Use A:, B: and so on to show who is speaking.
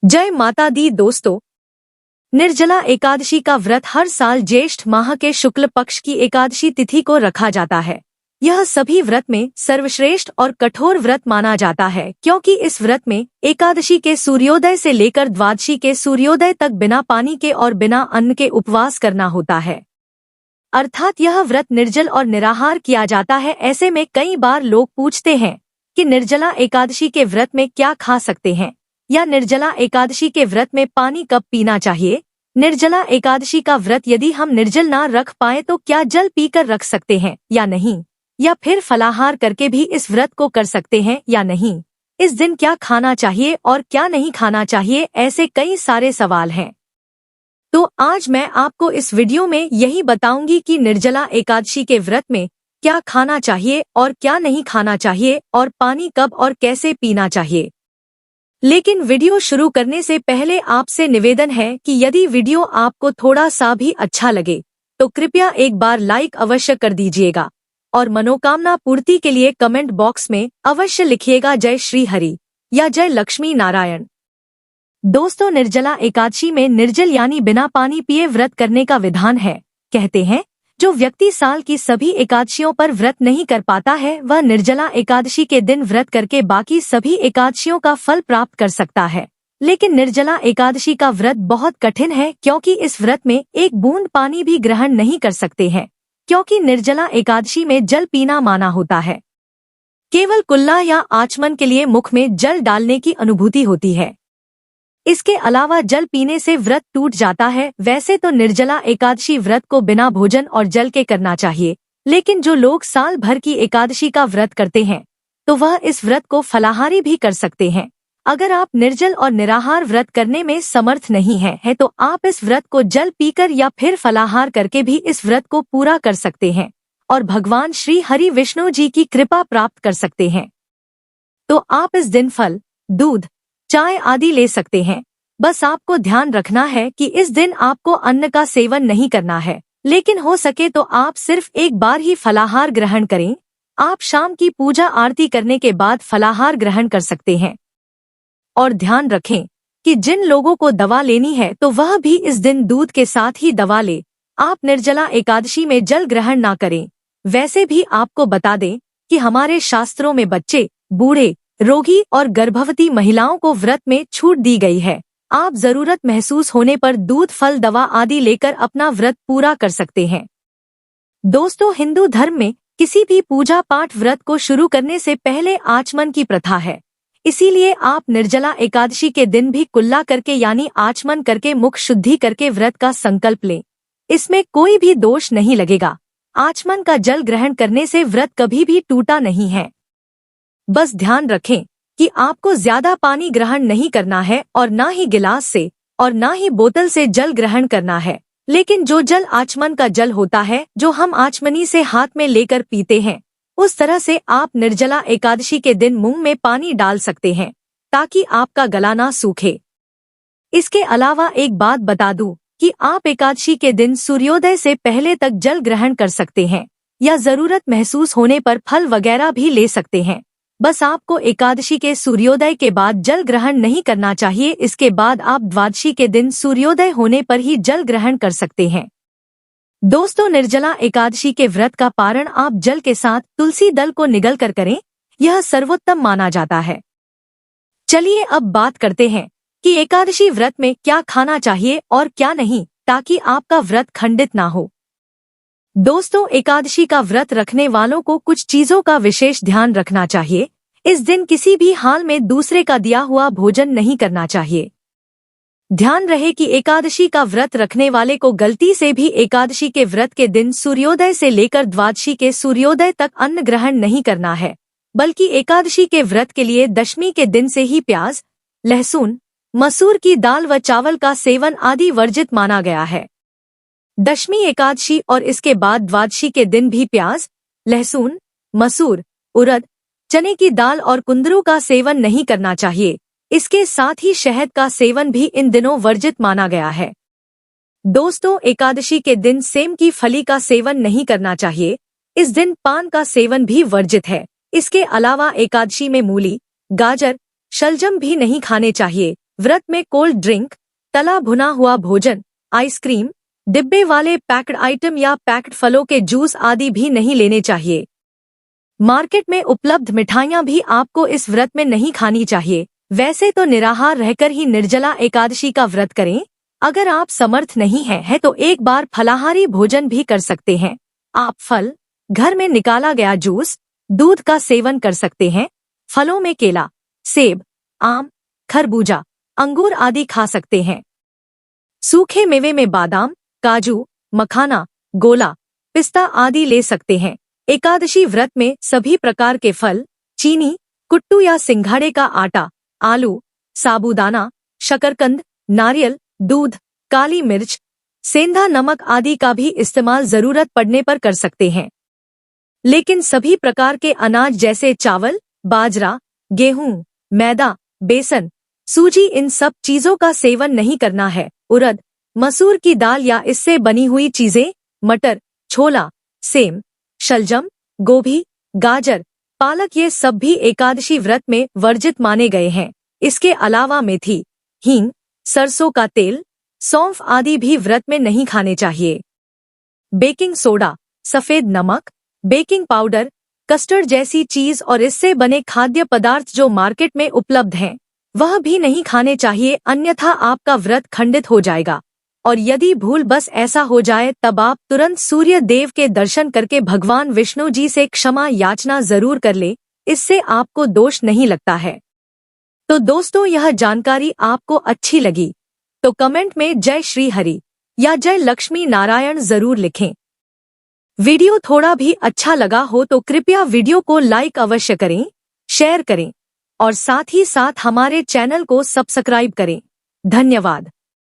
A: जय माता दी दोस्तों। निर्जला एकादशी का व्रत हर साल ज्येष्ठ माह के शुक्ल पक्ष की एकादशी तिथि को रखा जाता है। यह सभी व्रत में सर्वश्रेष्ठ और कठोर व्रत माना जाता है, क्योंकि इस व्रत में एकादशी के सूर्योदय से लेकर द्वादशी के सूर्योदय तक बिना पानी के और बिना अन्न के उपवास करना होता है। अर्थात यह व्रत निर्जल और निराहार किया जाता है। ऐसे में कई बार लोग पूछते हैं कि निर्जला एकादशी के व्रत में क्या खा सकते हैं, या निर्जला एकादशी के व्रत में पानी कब पीना चाहिए। निर्जला एकादशी का व्रत यदि हम निर्जल ना रख पाए तो क्या जल पीकर रख सकते हैं या नहीं, या फिर फलाहार करके भी इस व्रत को कर सकते हैं या नहीं। इस दिन क्या खाना चाहिए और क्या नहीं खाना चाहिए, ऐसे कई सारे सवाल हैं। तो आज मैं आपको इस वीडियो में यही बताऊंगी कि निर्जला एकादशी के व्रत में क्या खाना चाहिए और क्या नहीं खाना चाहिए, और पानी कब और कैसे पीना चाहिए। लेकिन वीडियो शुरू करने से पहले आपसे निवेदन है कि यदि वीडियो आपको थोड़ा सा भी अच्छा लगे तो कृपया एक बार लाइक अवश्य कर दीजिएगा, और मनोकामना पूर्ति के लिए कमेंट बॉक्स में अवश्य लिखिएगा जय श्री हरि या जय लक्ष्मी नारायण। दोस्तों, निर्जला एकादशी में निर्जल यानी बिना पानी पिए व्रत करने का विधान है। कहते हैं जो व्यक्ति साल की सभी एकादशियों पर व्रत नहीं कर पाता है वह निर्जला एकादशी के दिन व्रत करके बाकी सभी एकादशियों का फल प्राप्त कर सकता है। लेकिन निर्जला एकादशी का व्रत बहुत कठिन है, क्योंकि इस व्रत में एक बूंद पानी भी ग्रहण नहीं कर सकते हैं, क्योंकि निर्जला एकादशी में जल पीना माना होता है। केवल कुल्ला या आचमन के लिए मुख में जल डालने की अनुभूति होती है। इसके अलावा जल पीने से व्रत टूट जाता है। वैसे तो निर्जला एकादशी व्रत को बिना भोजन और जल के करना चाहिए, लेकिन जो लोग साल भर की एकादशी का व्रत करते हैं तो वह इस व्रत को फलाहारी भी कर सकते हैं। अगर आप निर्जल और निराहार व्रत करने में समर्थ नहीं है तो आप इस व्रत को जल पीकर या फिर फलाहार करके भी इस व्रत को पूरा कर सकते हैं और भगवान श्री हरि विष्णु जी की कृपा प्राप्त कर सकते हैं। तो आप इस दिन फल, दूध, चाय आदि ले सकते हैं। बस आपको ध्यान रखना है कि इस दिन आपको अन्न का सेवन नहीं करना है, लेकिन हो सके तो आप सिर्फ एक बार ही फलाहार ग्रहण करें। आप शाम की पूजा आरती करने के बाद फलाहार ग्रहण कर सकते हैं। और ध्यान रखें कि जिन लोगों को दवा लेनी है तो वह भी इस दिन दूध के साथ ही दवा ले। आप निर्जला एकादशी में जल ग्रहण ना करें। वैसे भी आपको बता दें कि हमारे शास्त्रों में बच्चे, बूढ़े, रोगी और गर्भवती महिलाओं को व्रत में छूट दी गई है। आप जरूरत महसूस होने पर दूध, फल, दवा आदि लेकर अपना व्रत पूरा कर सकते हैं। दोस्तों, हिंदू धर्म में किसी भी पूजा पाठ व्रत को शुरू करने से पहले आचमन की प्रथा है। इसीलिए आप निर्जला एकादशी के दिन भी कुल्ला करके यानी आचमन करके मुख शुद्धि करके व्रत का संकल्प लें। इसमें कोई भी दोष नहीं लगेगा। आचमन का जल ग्रहण करने से व्रत कभी भी टूटा नहीं है। बस ध्यान रखें कि आपको ज्यादा पानी ग्रहण नहीं करना है, और ना ही गिलास से और ना ही बोतल से जल ग्रहण करना है। लेकिन जो जल आचमन का जल होता है, जो हम आचमनी से हाथ में लेकर पीते हैं, उस तरह से आप निर्जला एकादशी के दिन मुंह में पानी डाल सकते हैं, ताकि आपका गला ना सूखे। इसके अलावा एक बात बता दूं कि आप एकादशी के दिन सूर्योदय से पहले तक जल ग्रहण कर सकते हैं, या जरूरत महसूस होने पर फल वगैरह भी ले सकते हैं। बस आपको एकादशी के सूर्योदय के बाद जल ग्रहण नहीं करना चाहिए। इसके बाद आप द्वादशी के दिन सूर्योदय होने पर ही जल ग्रहण कर सकते हैं। दोस्तों, निर्जला एकादशी के व्रत का पारण आप जल के साथ तुलसी दल को निगल कर करें। यह सर्वोत्तम माना जाता है। चलिए अब बात करते हैं कि एकादशी व्रत में क्या खाना चाहिए और क्या नहीं, ताकि आपका व्रत खंडित ना हो। दोस्तों, एकादशी का व्रत रखने वालों को कुछ चीजों का विशेष ध्यान रखना चाहिए। इस दिन किसी भी हाल में दूसरे का दिया हुआ भोजन नहीं करना चाहिए। ध्यान रहे कि एकादशी का व्रत रखने वाले को गलती से भी एकादशी के व्रत के दिन सूर्योदय से लेकर द्वादशी के सूर्योदय तक अन्न ग्रहण नहीं करना है, बल्कि एकादशी के व्रत के लिए दशमी के दिन से ही प्याज, लहसुन, मसूर की दाल व चावल का सेवन आदि वर्जित माना गया है। दशमी एकादशी और इसके बाद द्वादशी के दिन भी प्याज, लहसुन, मसूर, उड़द, चने की दाल और कुंदरू का सेवन नहीं करना चाहिए। इसके साथ ही शहद का सेवन भी इन दिनों वर्जित माना गया है। दोस्तों, एकादशी के दिन सेम की फली का सेवन नहीं करना चाहिए। इस दिन पान का सेवन भी वर्जित है। इसके अलावा एकादशी में मूली, गाजर, शलजम भी नहीं खाने चाहिए। व्रत में कोल्ड ड्रिंक, तला भुना हुआ भोजन, आइसक्रीम, डिब्बे वाले पैक्ड आइटम या पैक्ड फलों के जूस आदि भी नहीं लेने चाहिए। मार्केट में उपलब्ध मिठाइयां भी आपको इस व्रत में नहीं खानी चाहिए। वैसे तो निराहार रहकर ही निर्जला एकादशी का व्रत करें। अगर आप समर्थ नहीं है तो एक बार फलाहारी भोजन भी कर सकते हैं। आप फल, घर में निकाला गया जूस, दूध का सेवन कर सकते हैं। फलों में केला, सेब, आम, खरबूजा, अंगूर आदि खा सकते हैं। सूखे मेवे में बादाम, काजू, मखाना, गोला, पिस्ता आदि ले सकते हैं। एकादशी व्रत में सभी प्रकार के फल, चीनी, कुट्टू या सिंघाड़े का आटा, आलू, साबूदाना, शकरकंद, नारियल, दूध, काली मिर्च, सेंधा नमक आदि का भी इस्तेमाल जरूरत पड़ने पर कर सकते हैं। लेकिन सभी प्रकार के अनाज जैसे चावल, बाजरा, गेहूं, मैदा, बेसन, सूजी इन सब चीजों का सेवन नहीं करना है। उड़द, मसूर की दाल या इससे बनी हुई चीजें, मटर, छोला, सेम, शलजम, गोभी, गाजर, पालक ये सब भी एकादशी व्रत में वर्जित माने गए हैं। इसके अलावा मेथी, हींग, सरसों का तेल, सौंफ आदि भी व्रत में नहीं खाने चाहिए। बेकिंग सोडा, सफेद नमक, बेकिंग पाउडर, कस्टर्ड जैसी चीज और इससे बने खाद्य पदार्थ जो मार्केट में उपलब्ध हैं, वह भी नहीं खाने चाहिए, अन्यथा आपका व्रत खंडित हो जाएगा। और यदि भूल बस ऐसा हो जाए तब आप तुरंत सूर्य देव के दर्शन करके भगवान विष्णु जी से क्षमा याचना जरूर कर ले, इससे आपको दोष नहीं लगता है। तो दोस्तों, यह जानकारी आपको अच्छी लगी तो कमेंट में जय श्री हरि या जय लक्ष्मी नारायण जरूर लिखें। वीडियो थोड़ा भी अच्छा लगा हो तो कृपया वीडियो को लाइक अवश्य करें, शेयर करें और साथ ही साथ हमारे चैनल को सब्सक्राइब करें। धन्यवाद।